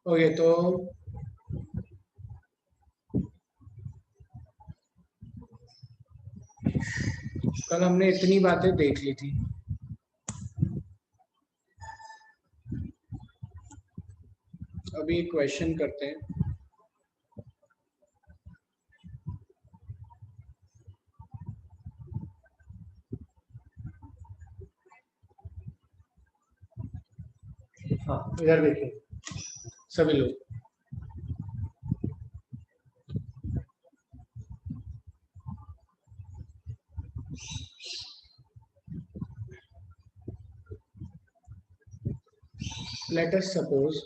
Okay, तो कल हमने इतनी बातें देख ली थी। अभी एक क्वेश्चन करते हैं। हाँ, इधर देखिए सभी लोग। Let us suppose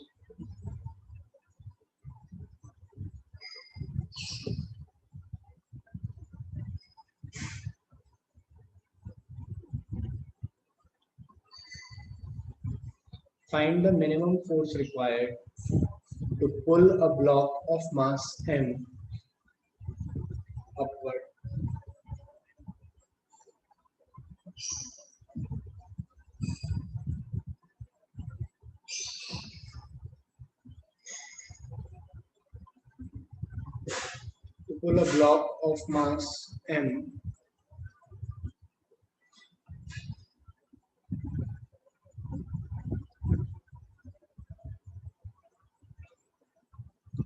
find the minimum force required to pull a block of mass m upward. To pull a block of mass m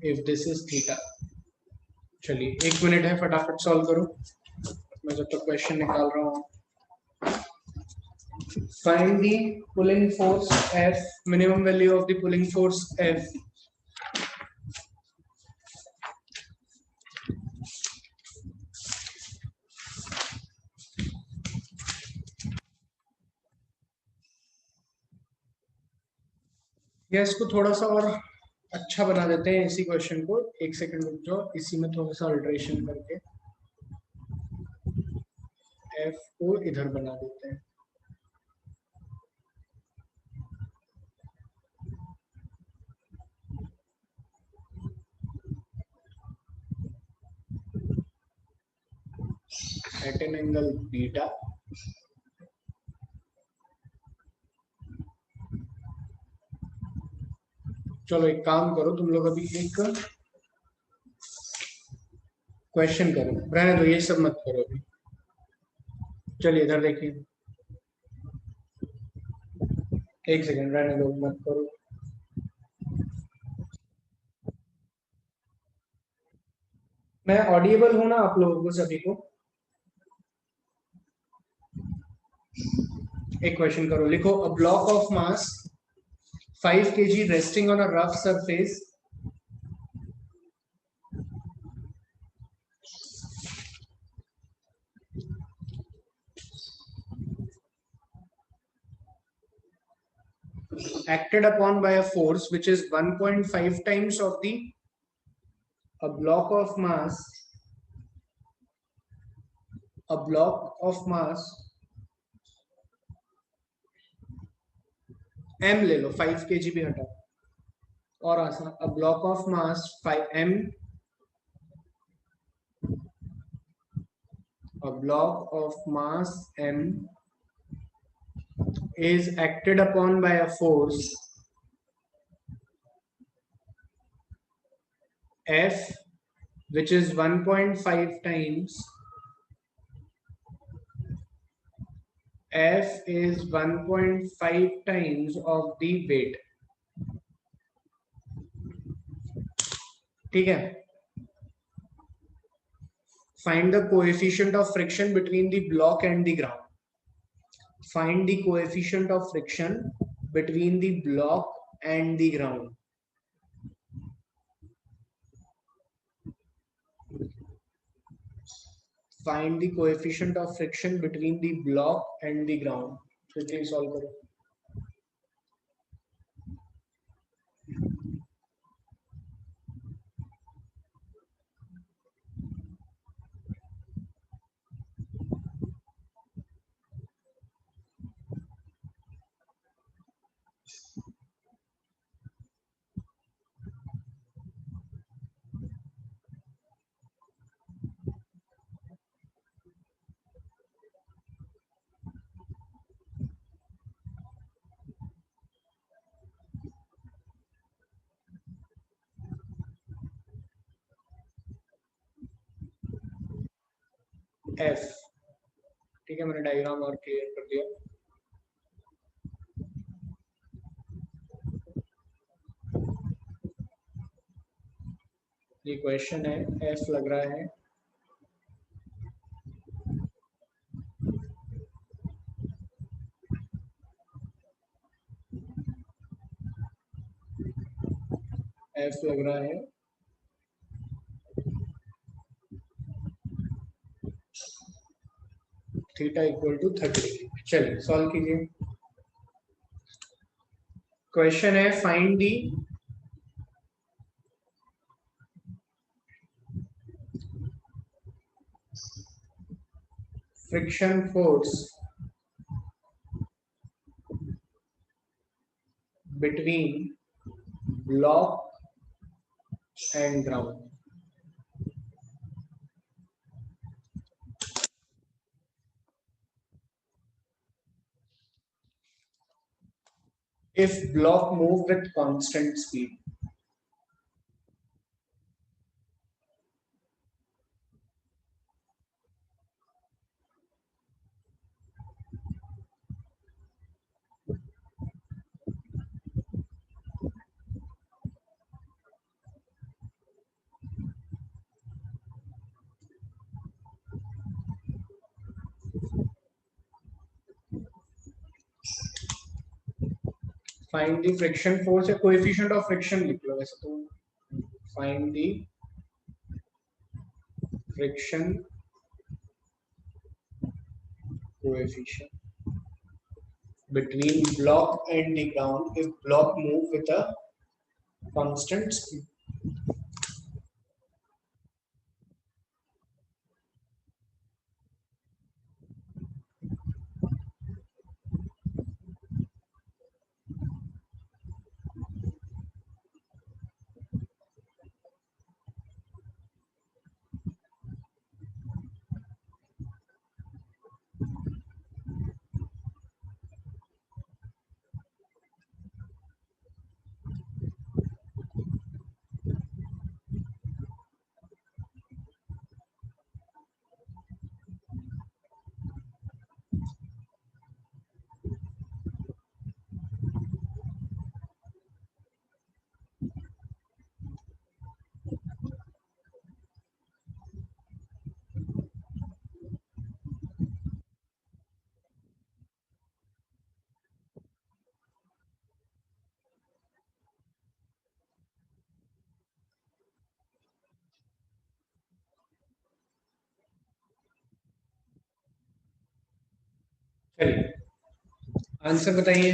if this is theta. चलिए 1 मिनट है, फटाफट सॉल्व करो, मैं जब तक क्वेश्चन निकाल रहा हूँ। Find the pulling force F, minimum value of the pulling force F या इसको थोड़ा सा और अच्छा बना देते हैं इसी क्वेश्चन को। एक सेकंड रुक जाओ, इसी में थोड़ा सा अल्ट्रेशन करके F को इधर बना देते हैं। At an angle beta, चलो एक काम करो, तुम लोग अभी एक क्वेश्चन करो, रहने दो ये सब मत करो अभी। चलिए इधर देखिए, एक सेकंड रहने दो, मत करो। मैं ऑडिएबल हूं ना आप लोगों को सभी को? एक क्वेश्चन करो, लिखो a block of mass 5 kg resting on a rough surface acted upon by a force which is 1.5 times of the a block of mass m ले लो, 5 kg भी हटा और आसान, a block of mass 5 m, a block of mass m is acted upon by a force F which is 1.5 times F is 1.5 times of the weight. ठीक है। Find the coefficient of friction between the block and the ground. Find the coefficient of friction between the block and the ground. Find the coefficient of friction between the block and the ground. Quickly solve करो। F. ठीक है, मैंने diagram और clear कर दिया। ये question है, F लग रहा है, एफ लग रहा है थीटा इक्वल टू 30 डिग्री। चलिए सॉल्व कीजिए। क्वेश्चन है find the friction force between block and ground. If block move with constant speed. Find the friction force या coefficient of friction लिख लो वैसे तो। Find the friction coefficient between block and the ground if block move with a constant speed. चलिए answer बताइए।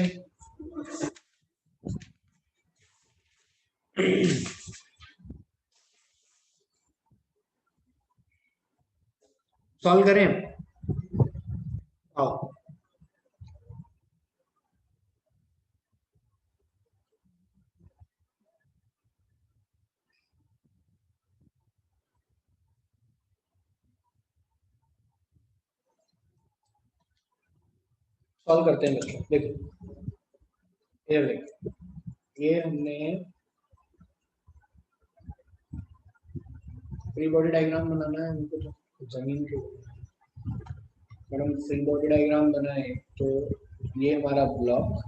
Solve करें। आओ solve करते हैं बच्चों। देखो ये देखो, ये हमने फ्री बॉडी डायग्राम बनाना है हमको, तो जमीन के अगर हम फ्री बॉडी डायग्राम बनाए तो ये हमारा ब्लॉक,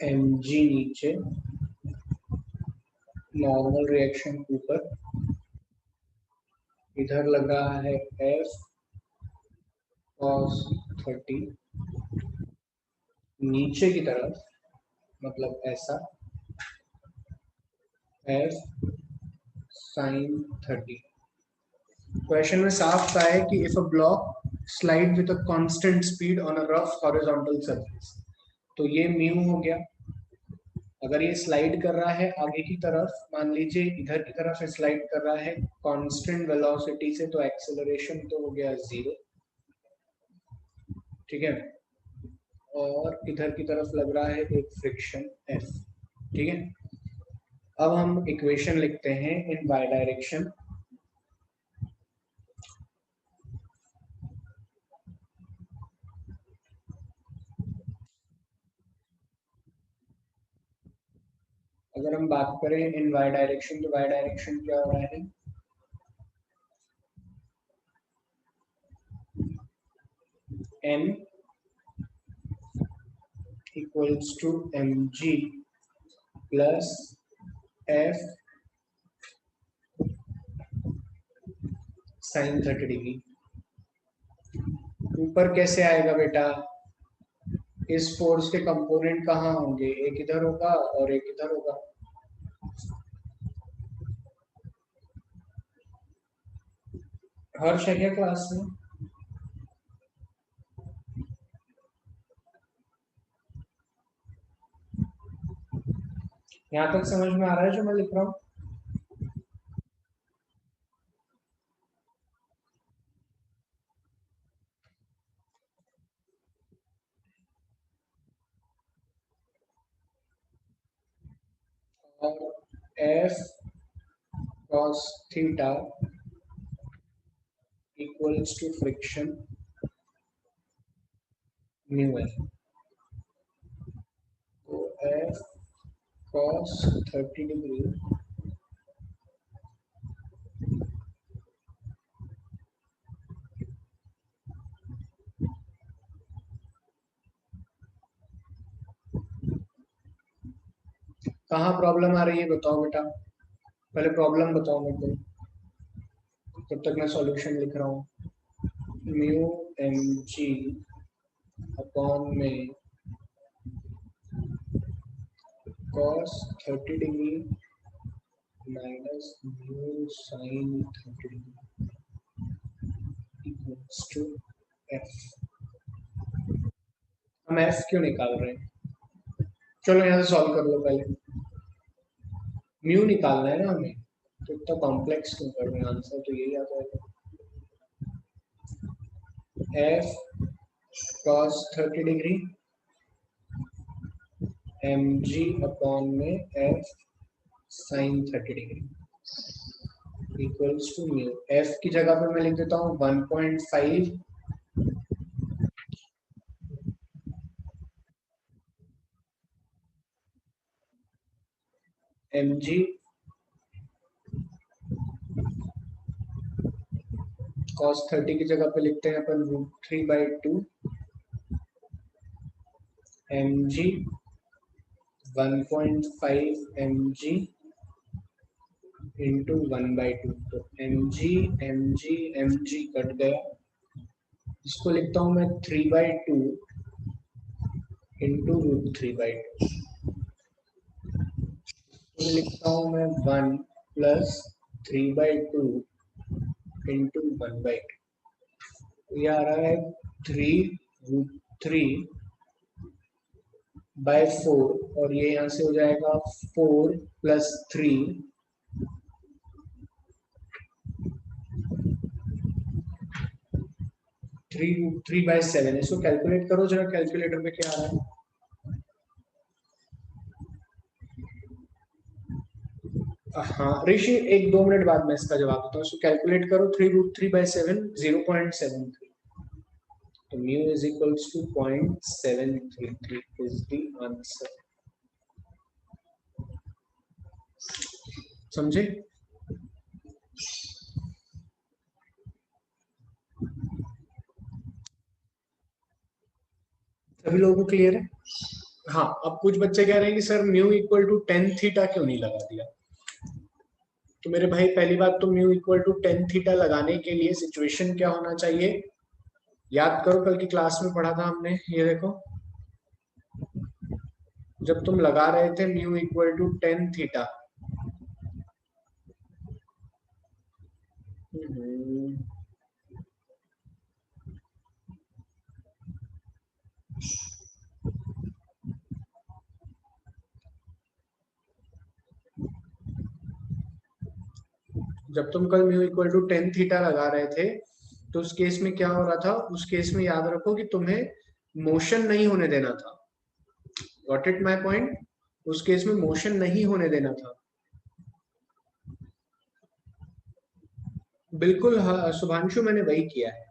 एम जी नीचे, नॉर्मल रिएक्शन ऊपर, इधर लग रहा है एफ cos 30, नीचे की तरफ मतलब ऐसा एफ sin 30। क्वेश्चन में साफ कहा है कि if a block slide with a constant speed on a rough horizontal surface, तो ये म्यू हो गया। अगर ये स्लाइड कर रहा है आगे की तरफ, मान लीजिए इधर की तरफ स्लाइड कर रहा है कांस्टेंट वेलोसिटी से, तो एक्सेलरेशन तो हो गया 0। ठीक है, और इधर की तरफ लग रहा है एक फ्रिक्शन एफ। ठीक है, अब हम इक्वेशन लिखते हैं इन बाय डायरेक्शन। अगर हम बात करें इन वाई डायरेक्शन, तो वाई डायरेक्शन क्या हो रहा है, m equals to mg plus f sine 30 degree. ऊपर कैसे आएगा बेटा, इस फोर्स के कंपोनेंट कहाँ होंगे, एक इधर होगा और एक इधर होगा। हर्ष है क्या क्लास में? यहाँ तक समझ में आ रहा है जो मैं लिख रहा हूँ? और F cos theta equals to friction mu है। तो एफ cos 30 डिग्री कहाँ प्रॉब्लम आ रही है बताओ बेटा, पहले प्रॉब्लम बताओ मेरे को, तब तक मैं सॉल्यूशन लिख रहा हूँ। म्यू एम जी अपॉन में cos 30 degree minus mu sine 30 degree equals to F. हम एफ क्यों निकाल रहे हैं, चलो यहाँ से सॉल्व कर लो पहले। म्यू निकालना है ना हमें, तो इतना कॉम्प्लेक्स क्यों कर रहे हैं, आंसर तो यही आ जाएगा। F cos 30 degree M G upon में F sine 30 degree equals to mu. F की जगह पे मैं लिख देता हूँ 1.5 एम जी cos 30 की जगह पे लिखते हैं अपन √3/2 M G 1.5 M G into 1/2। तो एम जी कट गया, इसको लिखता हूं मैं 3/2 इंटू √3/2। तो लिखता हूं मैं 1 प्लस 3/2 इंटू 1/2। ये आ रहा है 3√3/4 और ये यहाँ से हो जाएगा 4 प्लस 3 3/7। इसको कैलकुलेट करो जरा कैलकुलेटर में क्या आ रहा है। हाँ ऋषि, 1-2 मिनट बाद मैं इसका जवाब देता हूँ। इसको कैलकुलेट करो, 3√3/7 0.73। तो mu is equals to 0.733 is the answer. समझे? सभी लोगों को क्लियर है? हाँ, अब कुछ बच्चे कह रहे हैं कि sir mu equal to tan theta क्यों नहीं लगा दिया। तो मेरे भाई पहली बात तो mu equal to tan theta लगाने के लिए सिचुएशन क्या होना चाहिए, याद करो कल की क्लास में पढ़ा था हमने। ये देखो, जब तुम लगा रहे थे mu equal to tan theta, जब तुम कल mu equal to tan theta लगा रहे थे, तो उस केस में क्या हो रहा था, उस केस में याद रखो कि तुम्हें मोशन नहीं होने देना था। Got it my point? उस केस में मोशन नहीं होने देना था। बिल्कुल हाँ, शुभांशु मैंने वही किया है,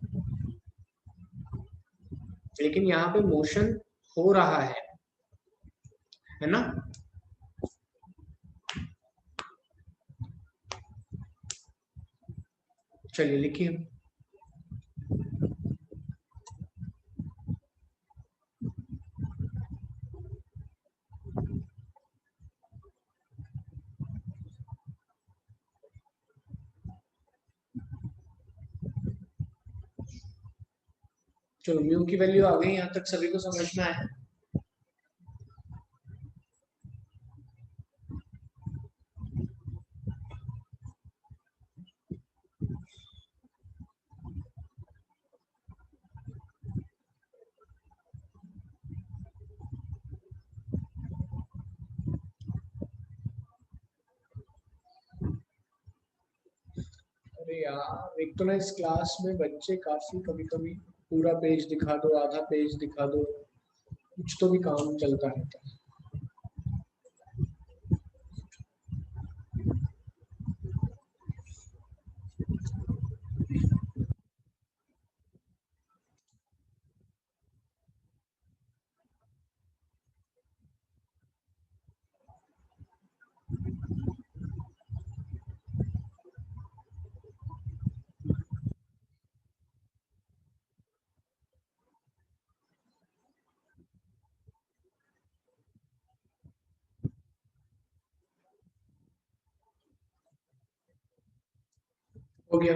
लेकिन यहाँ पे मोशन हो रहा है ना। चलिए लिखिए। चलो म्यू की वैल्यू आ गई, यहाँ तक सभी को समझ में आया। अरे यार, एक तो ना इस क्लास में बच्चे काफी कभी कभी पूरा पेज दिखा दो, आधा पेज दिखा दो, कुछ तो भी काम चलता रहता है। हो गया।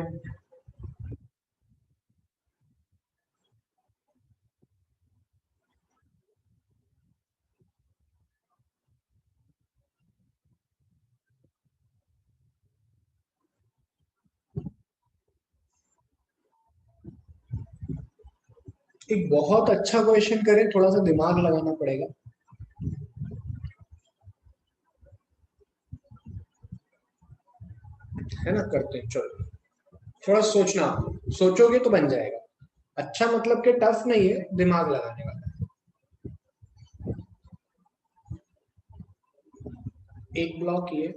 एक बहुत अच्छा क्वेश्चन करें, थोड़ा सा दिमाग लगाना पड़ेगा। है ना, करते हैं, चलो। थोड़ा सोचना, सोचोगे तो बन जाएगा। अच्छा मतलब कि टफ नहीं है, दिमाग लगाने वाला है। एक ब्लॉक ये,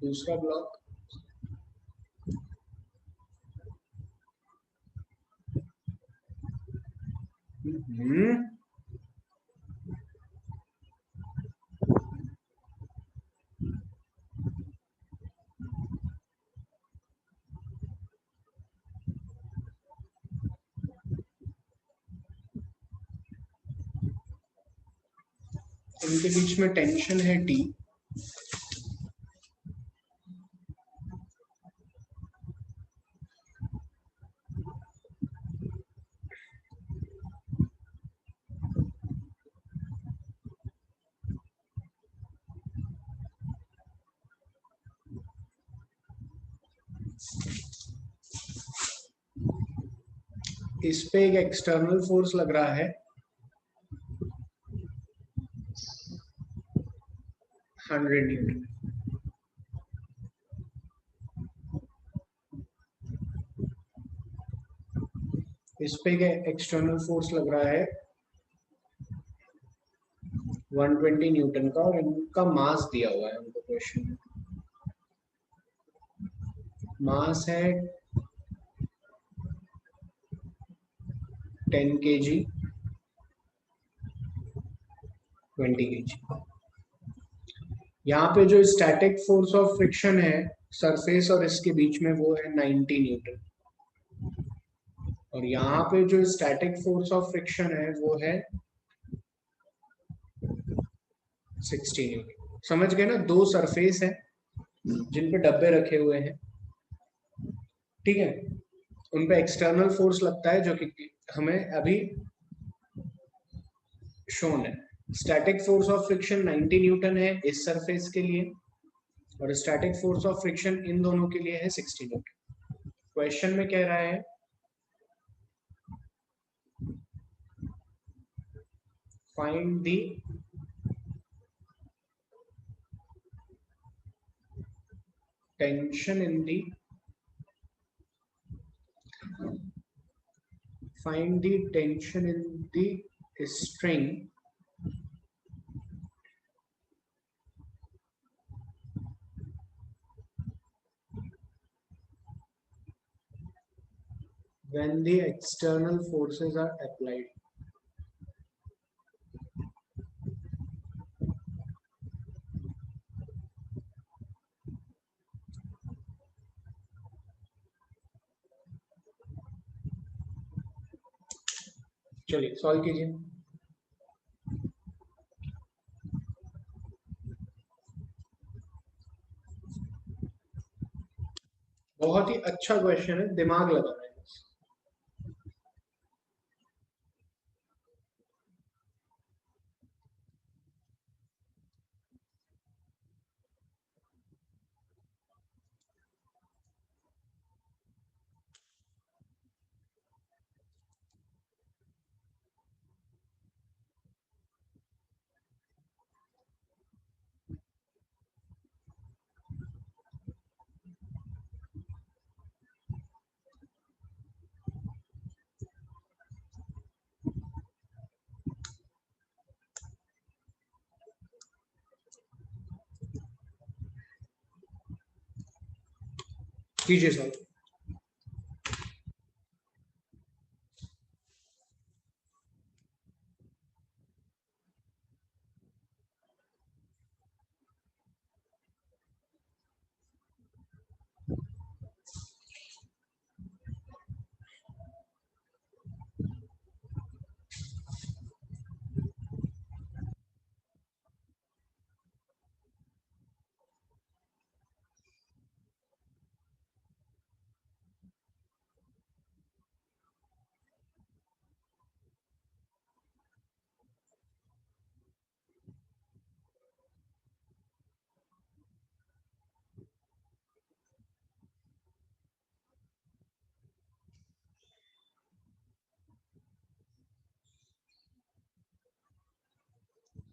दूसरा ब्लॉक, हम्म, इनके बीच में टेंशन है टी। इस पे एक एक्सटर्नल फोर्स लग रहा है 100 न्यूटन। इस पे एक एक्सटर्नल फोर्स लग रहा है 120 न्यूटन का, और इनका मास दिया हुआ है हमको क्वेश्चन में। मास है 10 kg, 20 kg। यहाँ पे जो स्टैटिक फोर्स ऑफ फ्रिक्शन है सरफेस और इसके बीच में, वो है 90 न्यूटन। और यहाँ पे जो स्टैटिक फोर्स ऑफ फ्रिक्शन है वो है 60 न्यूटन। समझ गए ना, दो सरफेस है जिन पे डब्बे रखे हुए हैं, ठीक है। उन पे एक्सटर्नल फोर्स लगता है जो कि हमें अभी शोन है। Static force of friction 90 Newton है इस सरफेस के लिए, और स्टैटिक फोर्स ऑफ फ्रिक्शन इन दोनों के लिए है 60 न्यूटन। क्वेश्चन में कह रहा है find the tension in the find the tension in the string when the external forces are applied। चलिए सॉल्व कीजिए। बहुत ही अच्छा क्वेश्चन है, दिमाग लगाना है। कीजिए सॉल्व।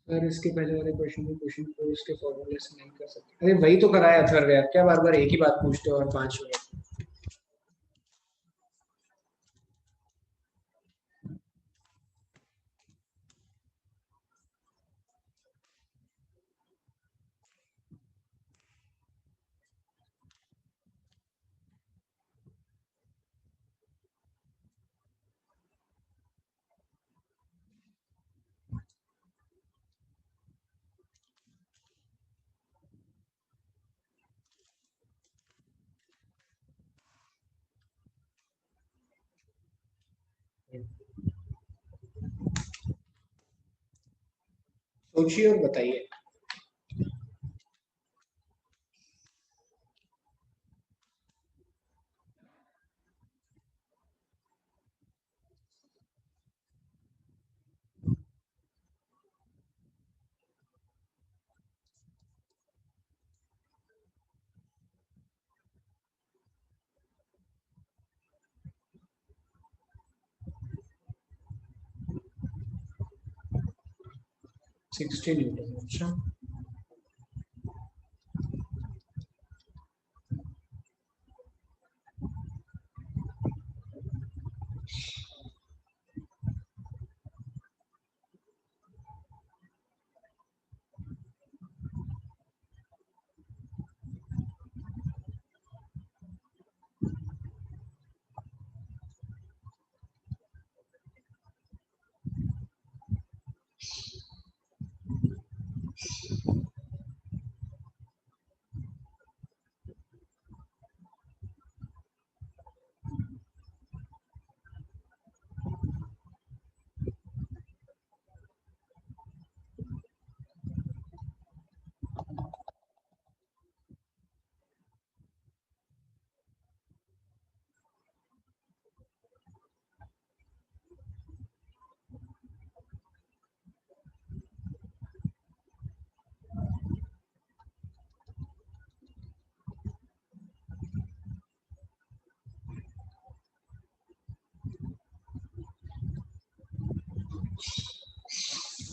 सर इसके पहले वाले क्वेश्चन में क्वेश्चन को इसके फॉर्मूले से नहीं कर सकते। अरे वही तो कराया सर, यार क्या बार बार एक ही बात पूछते हो और 5 मिनट। सोचिए और बताइए। सिक्सटी न्यूटन, अच्छा।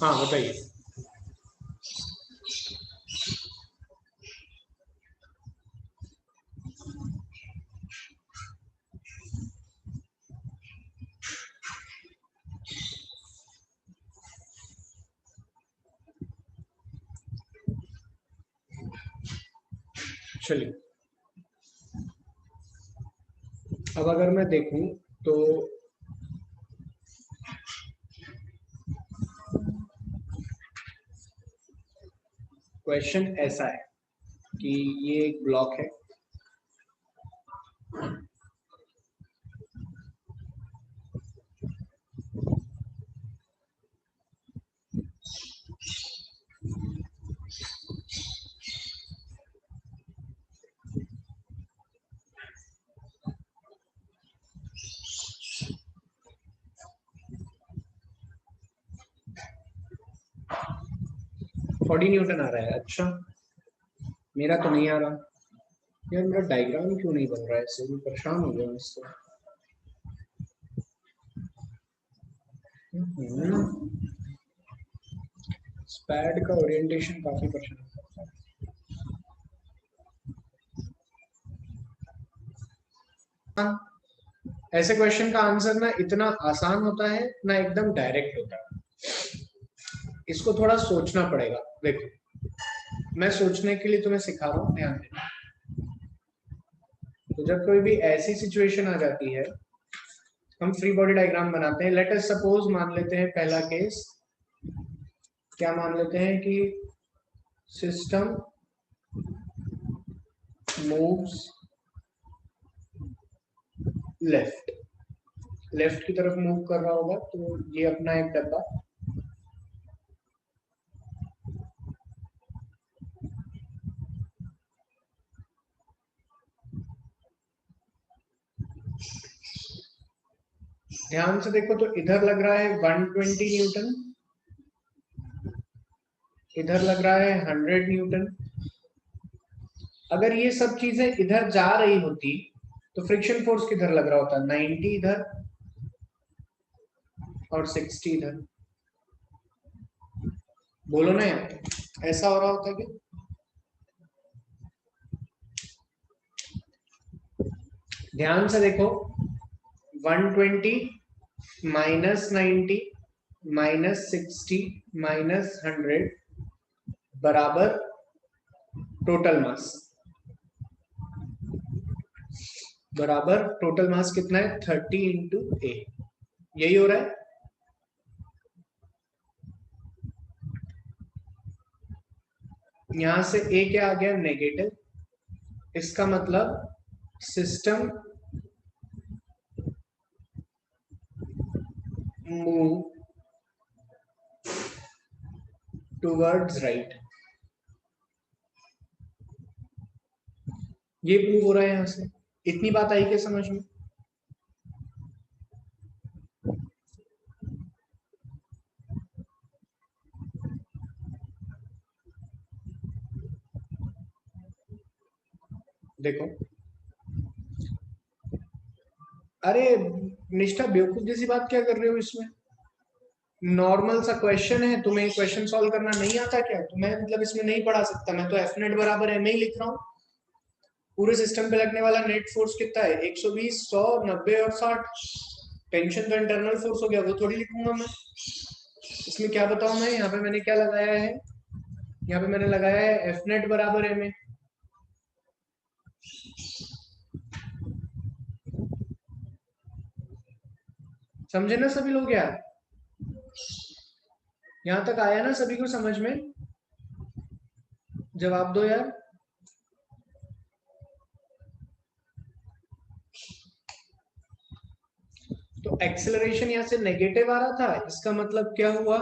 हाँ बताइए। चलिए, अब अगर मैं देखूं तो क्वेश्चन ऐसा है कि ये एक ब्लॉक है, 40 न्यूटन आ रहा है। अच्छा, मेरा तो नहीं आ रहा यार, मेरा डायग्राम क्यों नहीं बन रहा है, इससे भी परेशान हो गया मैं इससे। स्पैड का ओरिएंटेशन काफी परेशान करता है। ऐसे क्वेश्चन का आंसर ना इतना आसान होता है ना एकदम डायरेक्ट होता है, इसको थोड़ा सोचना पड़ेगा। देखो, मैं सोचने के लिए तुम्हें सिखा रहा हूँ, ध्यान देना। तो जब कोई भी ऐसी सिचुएशन आ जाती है, हम फ्री बॉडी डायग्राम बनाते हैं। लेट अस सपोज मान लेते हैं पहला केस, क्या मान लेते हैं कि सिस्टम मूव्स लेफ्ट, लेफ्ट की तरफ मूव कर रहा होगा। तो ये अपना एक डब्बा, ध्यान से देखो तो इधर लग रहा है 120 न्यूटन, इधर लग रहा है 100 न्यूटन। अगर ये सब चीजें इधर जा रही होती तो फ्रिक्शन फोर्स किधर लग रहा होता, 90 इधर और 60 इधर। बोलो ना यार, ऐसा हो रहा होता क्या? ध्यान से देखो, 120 माइनस 90 माइनस 60 माइनस 100 बराबर टोटल मास, बराबर टोटल मास कितना है 30 इंटू ए, यही हो रहा है। यहां से ए क्या आ गया, नेगेटिव। इसका मतलब सिस्टम मूव टुवर्ड्स राइट, ये प्रूव हो रहा है यहां से। इतनी बात आई क्या समझ में? देखो, अरे निष्ठा बेवकूफ जैसी बात क्या कर रहे हो इसमें? नॉर्मल सा क्वेश्चन है, तुम्हें क्वेश्चन सॉल्व करना नहीं आता क्या? तुम्हें मतलब इसमें नहीं पढ़ा सकता? मैं तो एफ नेट बराबर एम ही लिख रहा हूँ। पूरे सिस्टम पे लगने वाला नेट फोर्स कितना है, 120, 100, 90 और 60। टेंशन तो इंटरनल फोर्स हो गया, वो थोड़ी लिखूंगा मैं। इसमें क्या बताऊं मैं, यहाँ पे मैंने क्या लगाया है, यहाँ पे मैंने लगाया है एफ नेट बराबर एम ए। समझे ना सभी लोग यार? यहां तक आया ना सभी को समझ में? जवाब दो यार। तो एक्सेलरेशन यहां से नेगेटिव आ रहा था, इसका मतलब क्या हुआ,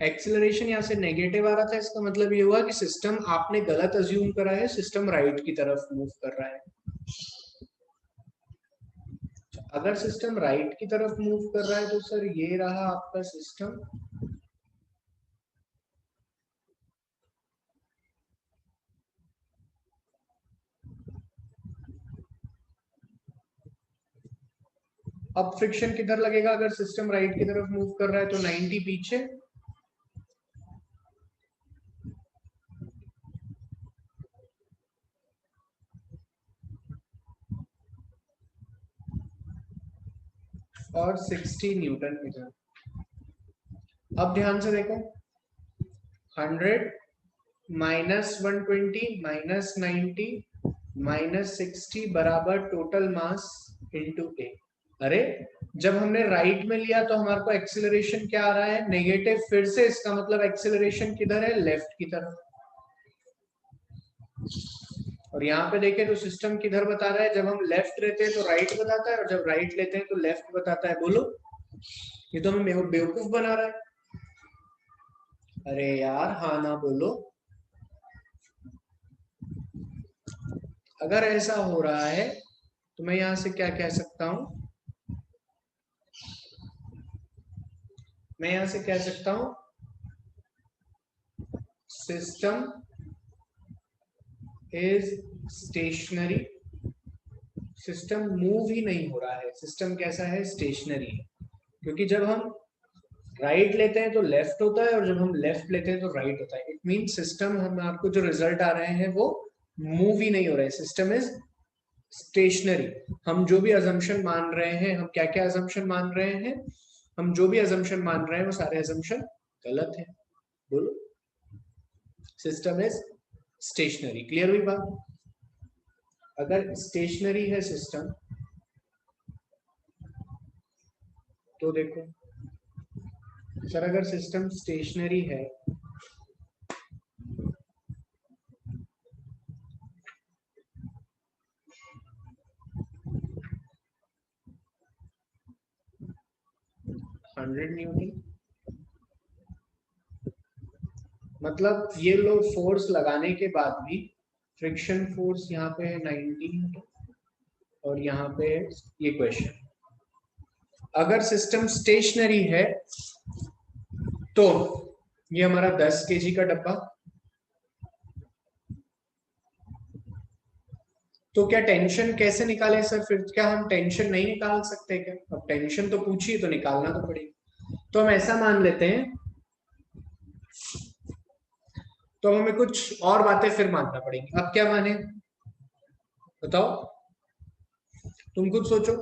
एक्सेलरेशन यहां से नेगेटिव आ रहा था, इसका मतलब ये हुआ कि सिस्टम, आपने गलत अज्यूम करा है, सिस्टम राइट की तरफ मूव कर रहा है। अगर सिस्टम राइट की तरफ मूव कर रहा है तो सर ये रहा आपका सिस्टम। अब फ्रिक्शन किधर लगेगा अगर सिस्टम राइट की तरफ मूव कर रहा है? तो 90 पीछे और 60 न्यूटन इधर। अब ध्यान से देखो, 100 माइनस 120 माइनस 90 माइनस 60 बराबर टोटल मास इंटू ए। अरे, जब हमने राइट में लिया तो हमारे को एक्सेलरेशन क्या आ रहा है, नेगेटिव। फिर से इसका मतलब एक्सेलरेशन किधर है, लेफ्ट की तरफ। और यहाँ पे देखें तो सिस्टम किधर बता रहा है, जब हम लेफ्ट लेते हैं तो राइट बताता है और जब राइट लेते हैं तो लेफ्ट बताता है। बोलो, ये तो हमें बेवकूफ बना रहा है। अरे यार, हाँ ना बोलो। अगर ऐसा हो रहा है तो मैं यहां से क्या कह सकता हूं, मैं यहां से कह सकता हूं system is stationary, system move ही नहीं हो रहा है, सिस्टम कैसा है, स्टेशनरी है। क्योंकि जब हम राइट लेते हैं तो लेफ्ट होता है और जब हम लेफ्ट लेते हैं तो राइट होता है। इट मीन सिस्टम, हम आपको जो रिजल्ट आ रहे हैं वो मूव ही नहीं हो रहा है, सिस्टम इज स्टेशनरी। हम जो भी अजम्पशन मान रहे हैं, हम क्या क्या अजम्पशन मान रहे हैं, हम जो भी अजम्पशन मान रहे हैं वो सारे अजम्पशन गलत है। बोलो, सिस्टम इज स्टेशनरी। क्लियर हुई बात? अगर स्टेशनरी है सिस्टम तो देखो सर, अगर सिस्टम स्टेशनरी है हंड्रेड न्यूटन, मतलब ये लोग फोर्स लगाने के बाद भी फ्रिक्शन फोर्स यहाँ पे है 90 न्यूटन और यहाँ पे है ये क्वेश्चन। अगर सिस्टम स्टेशनरी है तो ये हमारा 10 केजी का डब्बा, तो क्या टेंशन कैसे निकाले सर? फिर क्या हम टेंशन नहीं निकाल सकते क्या? अब टेंशन तो पूछिए तो निकालना तो पड़ेगा। तो हम ऐसा मान लेते हैं, तो हमें कुछ और बातें फिर मानना पड़ेगी। अब क्या माने बताओ, तुम खुद सोचो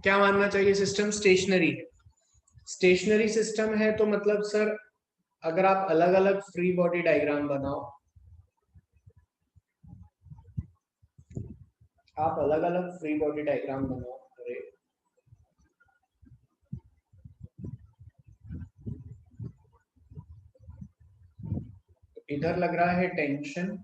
क्या मानना चाहिए। सिस्टम स्टेशनरी है, स्टेशनरी सिस्टम है तो मतलब सर अगर आप अलग अलग फ्री बॉडी डायग्राम बनाओ, आप अलग अलग फ्री बॉडी डायग्राम बनाओ, अरे इधर लग रहा है टेंशन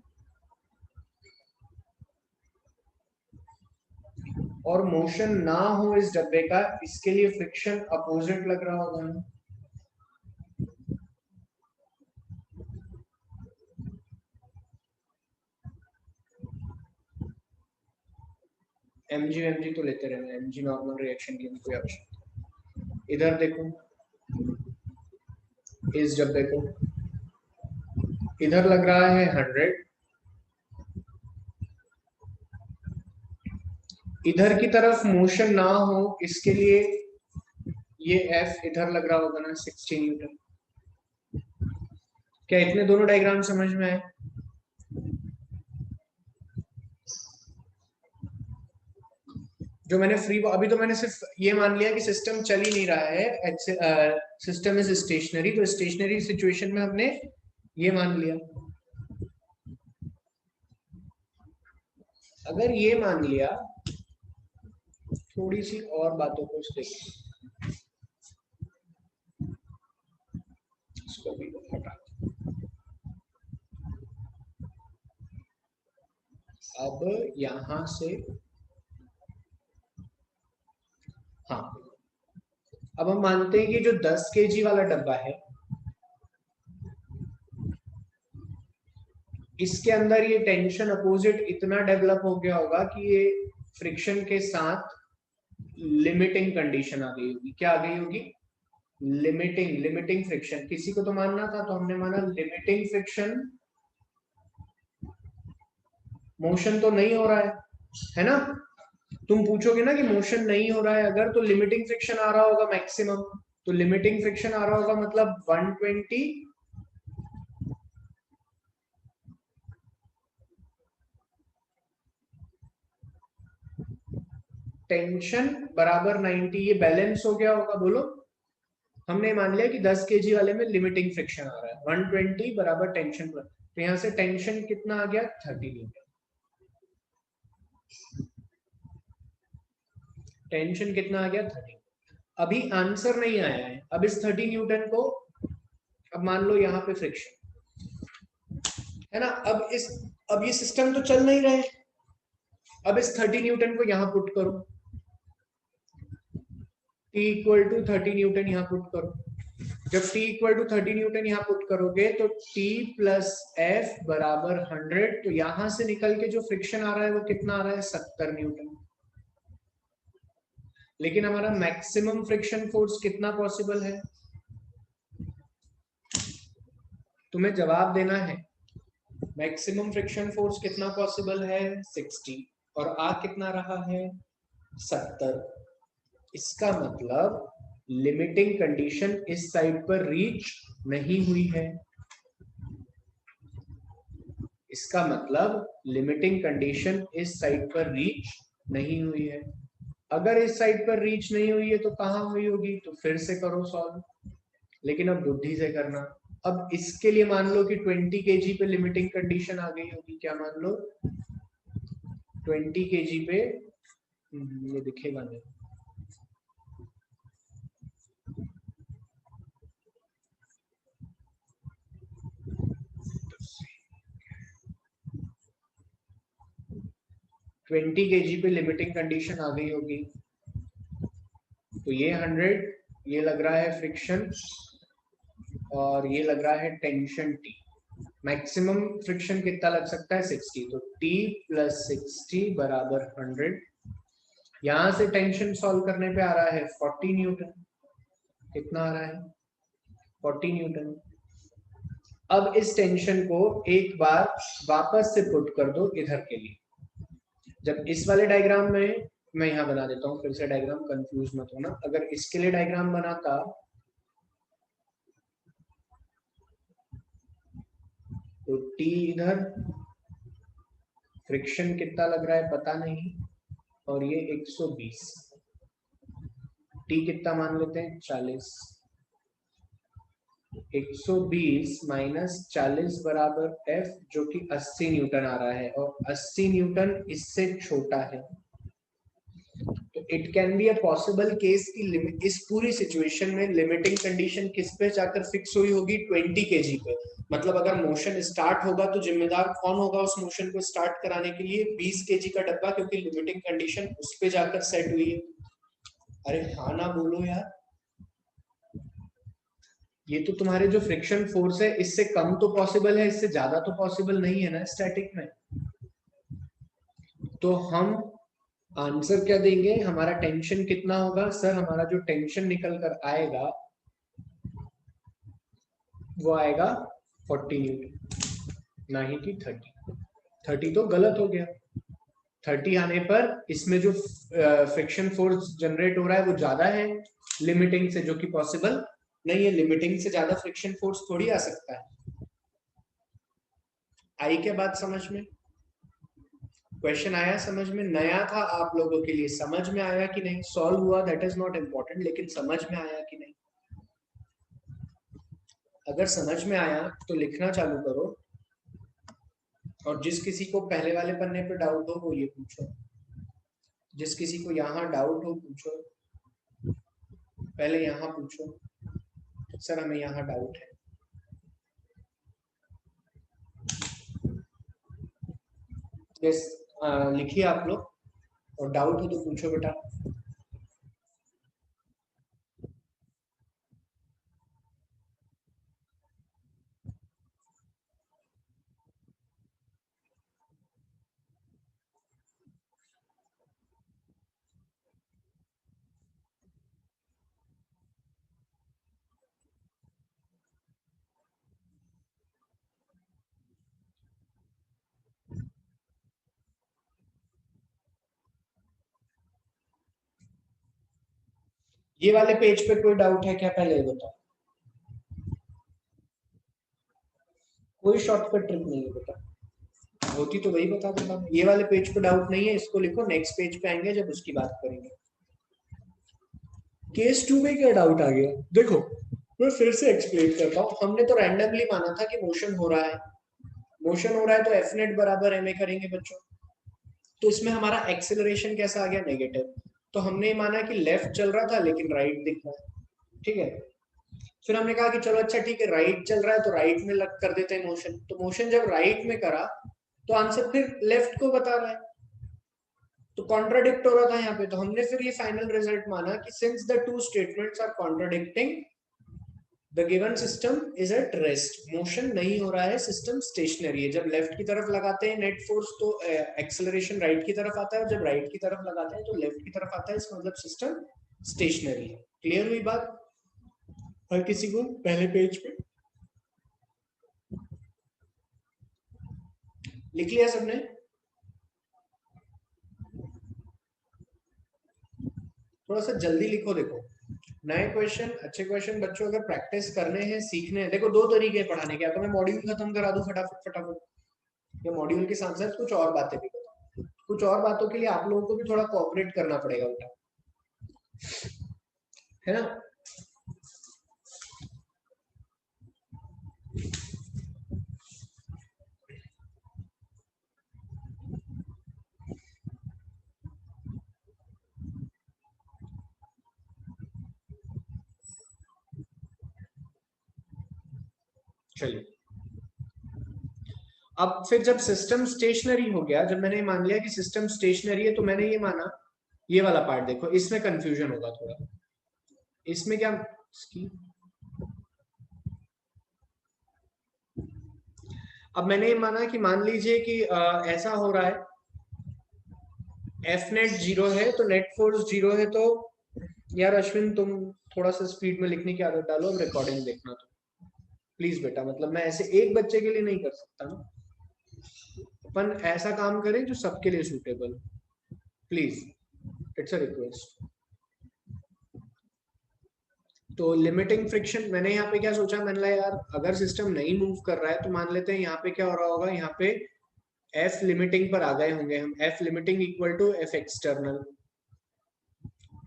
और मोशन ना हो इस डब्बे का, इसके लिए फ्रिक्शन अपोजिट लग रहा होगा ना। mg तो लेते रहना, mg नॉर्मल रिएक्शन की कोई आवश्यकता। इधर देखो इस डब्बे को, इधर लग रहा है 100, इधर की तरफ मोशन ना हो इसके लिए ये F इधर लग रहा होगा ना 60 न्यूटन। क्या इतने दोनों डायग्राम समझ में आए? जो मैंने फ्री, अभी तो मैंने सिर्फ ये मान लिया कि सिस्टम चल ही नहीं रहा है, सिस्टम इज स्टेशनरी, तो स्टेशनरी सिचुएशन में हमने ये मान लिया। अगर ये मान लिया, थोड़ी सी और बातों को देखिए, इसको भी हटा, अब यहां से, हाँ अब हम मानते हैं कि जो 10 केजी वाला डब्बा है इसके अंदर ये टेंशन अपोजिट इतना डेवलप हो गया होगा कि ये फ्रिक्शन के साथ लिमिटिंग कंडीशन आ गई होगी। क्या आ गई होगी? Limiting, limiting friction. किसी को तो मानना था, तो हमने माना लिमिटिंग फ्रिक्शन। मोशन तो नहीं हो रहा है ना? तुम पूछोगे ना कि मोशन नहीं हो रहा है अगर, तो लिमिटिंग फ्रिक्शन आ रहा होगा मैक्सिमम, तो लिमिटिंग फ्रिक्शन आ रहा होगा मतलब 120 टेंशन बराबर 90, ये बैलेंस हो गया होगा। बोलो, हमने मान लिया कि 10 केजी वाले में लिमिटिंग फ्रिक्शन आ रहा है, 120 बराबर टेंशन पर, तो यहां से टेंशन कितना आ गया? 30 न्यूटन। टेंशन कितना आ गया? 30। अभी आंसर नहीं आया है। अब इस 30 न्यूटन को, अब मान लो यहाँ पे फ्रिक्शन है ना, अब ये सिस्टम तो चल नहीं रहे, अब इस 30 न्यूटन को यहाँ पुट करो, T इक्वल टू 30 न्यूटन यहाँ पुट करो। जब T इक्वल टू 30 न्यूटन यहाँ पुट करोगे तो T प्लस F बराबर 100, तो यहां से निकल के जो फ्रिक्शन आ रहा है वो कितना आ रहा है? 70 न्यूटन। लेकिन हमारा मैक्सिमम फ्रिक्शन फोर्स कितना पॉसिबल है? तुम्हें जवाब देना है मैक्सिमम फ्रिक्शन फोर्स कितना पॉसिबल है 60 और आ कितना रहा है 70। इसका मतलब लिमिटिंग कंडीशन इस साइड पर रीच नहीं हुई है। इसका मतलब लिमिटिंग कंडीशन इस साइड पर रीच नहीं हुई है। अगर इस साइड पर रीच नहीं हुई है तो कहां हुई होगी, तो फिर से करो सॉल्व, लेकिन अब बुद्धि से करना। अब इसके लिए मान लो कि 20 kg पे लिमिटिंग कंडीशन आ गई होगी, क्या मान लो 20 kg पे, ये दिखेगा नहीं, ट्वेंटी केजी पे लिमिटिंग कंडीशन आ गई होगी। तो ये 100, ये लग रहा है फ्रिक्शन और ये लग रहा है टेंशन टी। मैक्सिमम फ्रिक्शन कितना लग सकता है 60, तो T प्लस 60 बराबर 100। यहां से टेंशन सॉल्व करने पे आ रहा है 40 न्यूटन। कितना आ रहा है 40 न्यूटन। अब इस टेंशन को एक बार वापस से पुट कर दो इधर के लिए। जब इस वाले डायग्राम में, मैं यहां बना देता हूं फिर से डायग्राम, कंफ्यूज मत होना। अगर इसके लिए डायग्राम बनाता तो T इधर, फ्रिक्शन कितना लग रहा है पता नहीं, और ये 120, T कितना मान लेते हैं 40। 120 माइनस 40 बराबर F, जो कि 80 न्यूटन आ रहा है, और 80 न्यूटन इससे छोटा है। तो it can be a possible case की लिमिट, इस पूरी सिचुएशन में लिमिटिंग कंडीशन किस पे जाकर फिक्स हुई होगी 20 kg पे। मतलब अगर मोशन स्टार्ट होगा तो जिम्मेदार कौन होगा उस मोशन को स्टार्ट कराने के लिए, 20 kg का डब्बा, क्योंकि लिमिटिंग कंडीशन उस पे जाकर सेट हुई है। अरे हाँ ना बोलो यार, ये तो तुम्हारे जो फ्रिक्शन फोर्स है इससे कम तो पॉसिबल है, इससे ज्यादा तो पॉसिबल नहीं है ना स्टैटिक में। तो हम आंसर क्या देंगे, हमारा टेंशन कितना होगा, सर हमारा जो टेंशन निकल कर आएगा वो आएगा 40 न्यूटन, ना ही कि 30। 30 तो गलत हो गया। 30 आने पर इसमें जो फ्रिक्शन फोर्स जनरेट हो रहा है वो ज्यादा है लिमिटिंग से, जो कि पॉसिबल नहीं है। लिमिटिंग से ज्यादा फ्रिक्शन फोर्स थोड़ी आ सकता है। आई क्या बात समझ में, क्वेश्चन आया समझ में, नया था आप लोगों के लिए, समझ में आया कि नहीं, सॉल्व हुआ दैट इज नॉट इम्पोर्टेंट, लेकिन समझ में आया कि नहीं। अगर समझ में आया तो लिखना चालू करो, और जिस किसी को पहले वाले पन्ने पे डाउट हो वो ये पूछो, जिस किसी को यहाँ डाउट हो पूछो, पहले यहाँ पूछो सर हमें यहाँ डाउट है। यस, लिखिए आप लोग, और डाउट हो तो पूछो बेटा। ये वाले पेज पे कोई डाउट है क्या, पहले बताओ। कोई शॉर्टकट ट्रिक नहीं है बेटा, होती तो वही बता देता। ये वाले पेज पे डाउट नहीं है, इसको लिखो, नेक्स्ट पेज पे आएंगे जब उसकी बात करेंगे। केस 2 में क्या डाउट आ गया, देखो मैं फिर से एक्सप्लेन करता हूँ। हमने तो रैंडमली माना था कि मोशन हो रहा है, मोशन हो रहा है तो एफ नेट बराबर एम ए करेंगे बच्चों। तो इसमें हमारा एक्सेलरेशन कैसा आ गया, नेगेटिव। तो हमने माना कि लेफ्ट चल रहा था लेकिन राइट दिख रहा है, ठीक है। फिर हमने कहा कि चलो अच्छा ठीक है, राइट चल रहा है तो राइट में लग कर देते हैं मोशन। तो मोशन जब राइट में करा तो आंसर फिर लेफ्ट को बता रहा है, तो कॉन्ट्राडिक्ट हो रहा था यहाँ पे। तो हमने फिर ये फाइनल रिजल्ट माना कि since the two statements are contradicting, the given system is at rest, motion नहीं हो रहा है, सिस्टम स्टेशनरी है। जब लेफ्ट की तरफ लगाते हैं नेट फोर्स तो एक्सेलरेशन राइट की तरफ आता है, और जब राइट की तरफ लगाते हैं तो लेफ्ट की तरफ आता है, इसका मतलब सिस्टम स्टेशनरी है। क्लियर हुई बात हर किसी को पहले पेज पे। लिख लिया सबने? थोड़ा सा जल्दी लिखो। देखो, नए क्वेश्चन, अच्छे क्वेश्चन बच्चों अगर प्रैक्टिस करने हैं, सीखने हैं, देखो दो तरीके हैं पढ़ाने के। या तो मैं मॉड्यूल खत्म करा दूं फटाफट फटाफट, या मॉड्यूल के साथ साथ कुछ और बातें भी बताऊं। कुछ और बातों के लिए आप लोगों को भी थोड़ा कोऑपरेट करना पड़ेगा बेटा, है ना? चलिए, अब फिर जब सिस्टम स्टेशनरी हो गया, जब मैंने मान लिया कि सिस्टम स्टेशनरी है, तो मैंने ये माना, ये वाला पार्ट देखो, इसमें कंफ्यूजन होगा थोड़ा। इसमें क्या इसकी, अब मैंने ये माना कि मान लीजिए कि ऐसा हो रहा है, एफ नेट जीरो है तो नेट फोर्स जीरो है। तो यार अश्विन, तुम थोड़ा सा स्पीड में लिखने की आदत डालो, अब रिकॉर्डिंग देखना तो प्लीज बेटा। मतलब मैं ऐसे एक बच्चे के लिए नहीं कर सकता ना, अपन ऐसा काम करें जो सबके लिए suitable, please, it's a request. तो लिमिटिंग फ्रिक्शन, मैंने यहाँ पे क्या सोचा, मैंने कहा यार अगर सिस्टम नहीं मूव कर रहा है तो मान लेते हैं यहाँ पे क्या हो रहा होगा, यहाँ पे एफ लिमिटिंग पर आ गए होंगे हम, F limiting equal to F external.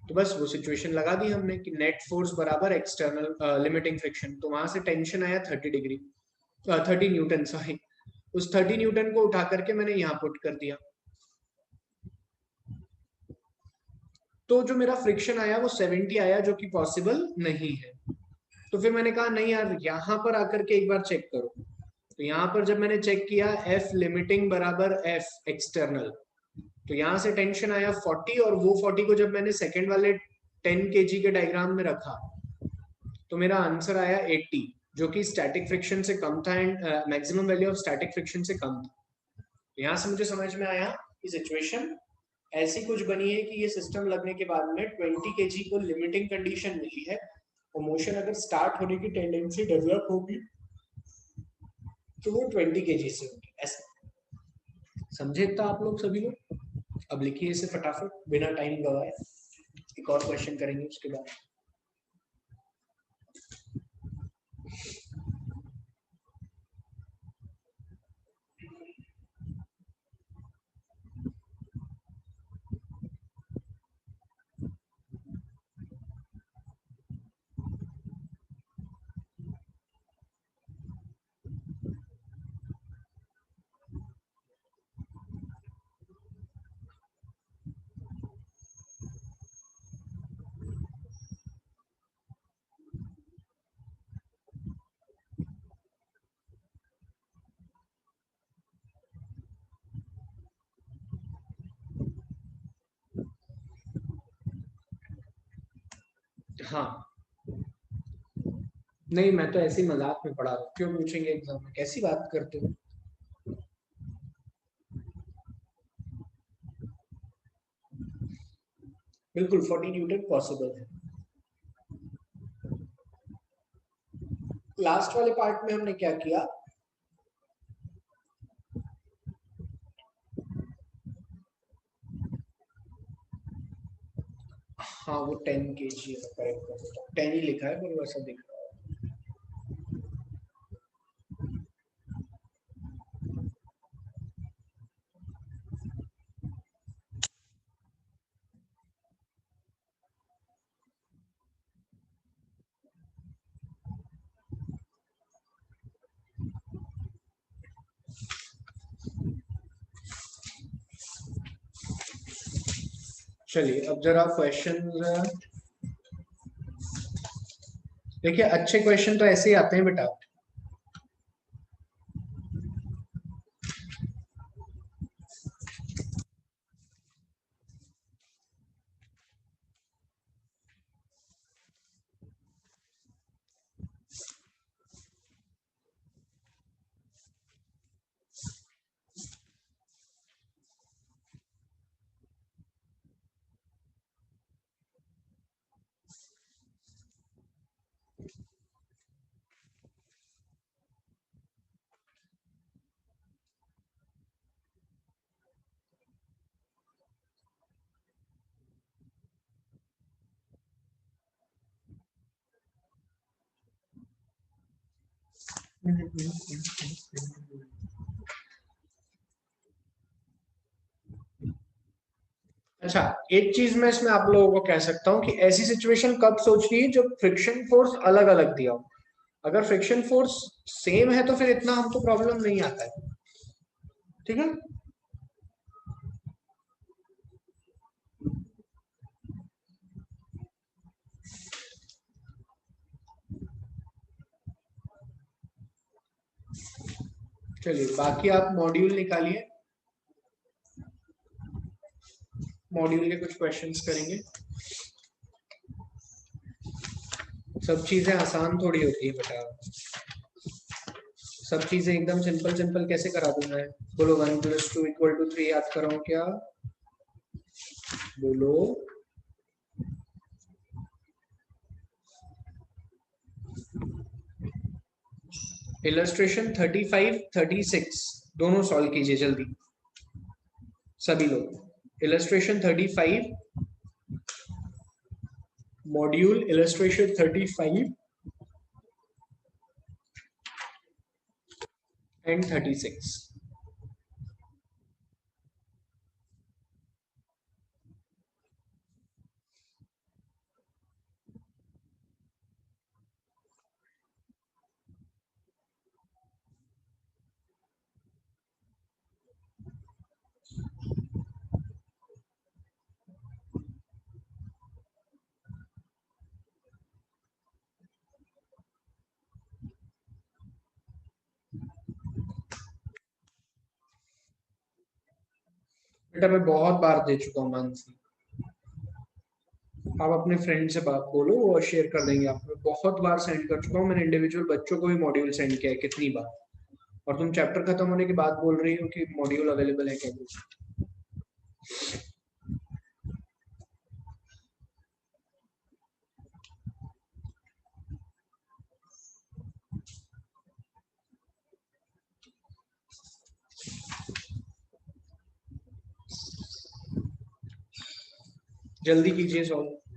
तो बस वो सिचुएशन लगा दी हमने कि नेट फोर्स बराबर एक्सटर्नल लिमिटिंग फ्रिक्शन। तो वहां से टेंशन आया 30 डिग्री, 30 न्यूटन, सॉरी। उस 30 न्यूटन को उठा करके मैंने यहाँ पुट कर दिया, तो जो मेरा फ्रिक्शन आया वो 70 आया, जो कि पॉसिबल नहीं है। तो फिर मैंने कहा नहीं यार, यहाँ पर आकर के एक बार चेक करो। तो यहाँ पर जब मैंने चेक किया, एफ लिमिटिंग बराबर एफ एक्सटर्नल, तो यहाँ से टेंशन आया 40, और वो 40 को जब मैंने सेकंड वाले 10 kg के डायग्राम में रखा, तो मेरा आंसर आया 80, जो कि स्टैटिक फ्रिक्शन से कम था, and maximum value of static friction से कम था। तो यहाँ से मुझे समझ में आया कि सिचुएशन ऐसी कुछ बनी है कि ये सिस्टम लगने के बाद में 20 kg को लिमिटिंग कंडीशन मिली है, और मोशन अगर स्टार्ट होने की टेंडेंसी डेवलप होगी तो वो 20 kg से होगी। ऐसा समझे इतना आप लोग सभी लोग? अब लिखिए इसे फटाफट बिना टाइम गवाए, एक और क्वेश्चन करेंगे उसके बाद। हाँ, नहीं मैं तो ऐसे ही मजाक में पढ़ा रहा हूँ, क्यों पूछेंगे एग्जाम में, कैसी बात करते हो? बिल्कुल 40 न्यूटन पॉसिबल है। लास्ट वाले पार्ट में हमने क्या किया, हाँ वो 10 kg है, करेक्ट कर देता हूँ, 10 ही लिखा है पर वैसा दिख रहा है। चलिए अब जरा क्वेश्चन देखिए, अच्छे क्वेश्चन तो ऐसे ही आते हैं बेटा। अच्छा, एक चीज मैं इसमें आप लोगों को कह सकता हूँ कि ऐसी सिचुएशन कब सोचनी है जब फ्रिक्शन फोर्स अलग अलग दिया हो। अगर फ्रिक्शन फोर्स सेम है तो फिर इतना हमको प्रॉब्लम नहीं आता है। ठीक है। चलिए बाकी आप मॉड्यूल निकालिए, मॉड्यूल के कुछ क्वेश्चंस करेंगे। सब चीजें आसान थोड़ी होती है बेटा, सब चीजें एकदम सिंपल सिंपल कैसे करा दूं मैं। बोलो 1+2=3 याद कराऊं क्या? बोलो। इलस्ट्रेशन 35 36 दोनों सॉल्व कीजिए जल्दी सभी लोग। Illustration 35, module illustration 35 and 36। बेटा मैं बहुत बार दे चुका हूँ मानसी, आप अपने फ्रेंड से बात बोलो, वो शेयर कर देंगे आपको। बहुत बार सेंड कर चुका हूँ मैंने, इंडिविजुअल बच्चों को भी मॉड्यूल सेंड किया है कितनी बार। और तुम चैप्टर खत्म होने के बाद बोल रही हो कि मॉड्यूल अवेलेबल है क्या? जल्दी कीजिए सॉल्व।